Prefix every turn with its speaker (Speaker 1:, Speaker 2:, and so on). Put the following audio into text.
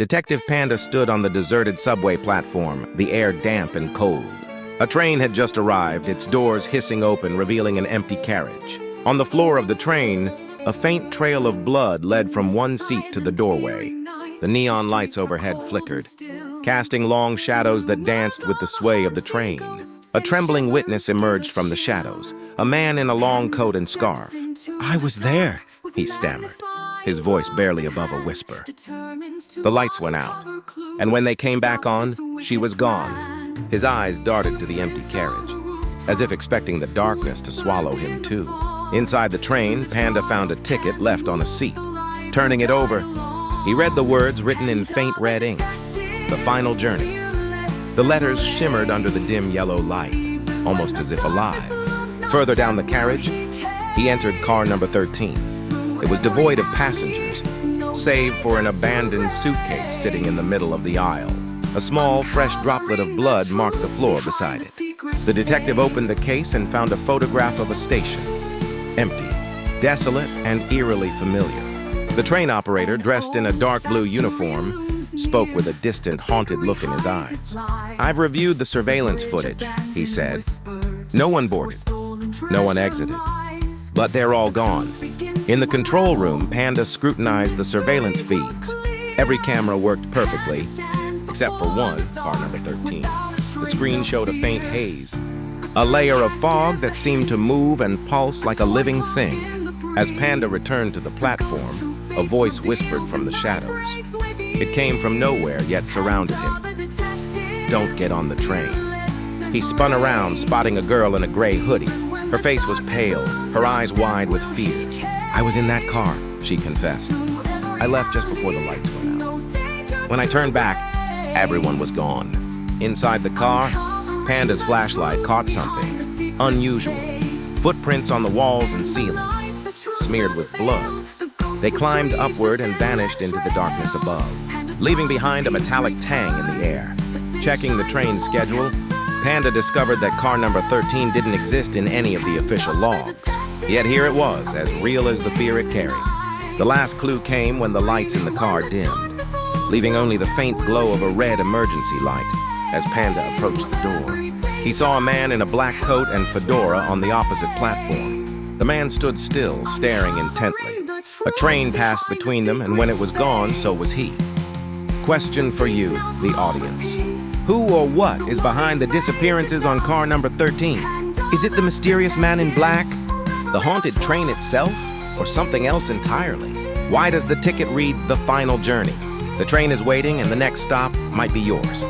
Speaker 1: Detective Panda stood on the deserted subway platform, the air damp and cold. A train had just arrived, its doors hissing open, revealing an empty carriage. On the floor of the train, a faint trail of blood led from one seat to the doorway. The neon lights overhead flickered, casting long shadows that danced with the sway of the train. A trembling witness emerged from the shadows, a man in a long coat and scarf. "I was there," he stammered, his voice barely above a whisper. The lights went out, and when they came back on, she was gone. His eyes darted to the empty carriage, as if expecting the darkness to swallow him too. Inside the train, Panda found a ticket left on a seat. Turning it over, he read the words written in faint red ink, "The Final Journey." The letters shimmered under the dim yellow light, almost as if alive. Further down the carriage, he entered car number 13. It was devoid of passengers, save for an abandoned suitcase sitting in the middle of the aisle. A small, fresh droplet of blood marked the floor beside it. The detective opened the case and found a photograph of a station. Empty, desolate, and eerily familiar. The train operator, dressed in a dark blue uniform, spoke with a distant, haunted look in his eyes. "I've reviewed the surveillance footage," he said. "No one boarded. No one exited. But they're all gone." In the control room, Panda scrutinized the surveillance feeds. Every camera worked perfectly, except for one, car number 13. The screen showed a faint haze, a layer of fog that seemed to move and pulse like a living thing. As Panda returned to the platform, a voice whispered from the shadows. It came from nowhere, yet surrounded him. "Don't get on the train." He spun around, spotting a girl in a gray hoodie. Her face was pale, her eyes wide with fear. "I was in that car," she confessed. "I left just before the lights went out. When I turned back, everyone was gone." Inside the car, Panda's flashlight caught something unusual. Footprints on the walls and ceiling, smeared with blood. They climbed upward and vanished into the darkness above, leaving behind a metallic tang in the air. Checking the train's schedule, Panda discovered that car number 13 didn't exist in any of the official logs. Yet here it was, as real as the fear it carried. The last clue came when the lights in the car dimmed, leaving only the faint glow of a red emergency light as Panda approached the door. He saw a man in a black coat and fedora on the opposite platform. The man stood still, staring intently. A train passed between them, and when it was gone, so was he. Question for you, the audience. Who or what is behind the disappearances on car number 13? Is it the mysterious man in black, the haunted train itself, or something else entirely? Why does the ticket read "The Final Journey"? The train is waiting, and the next stop might be yours.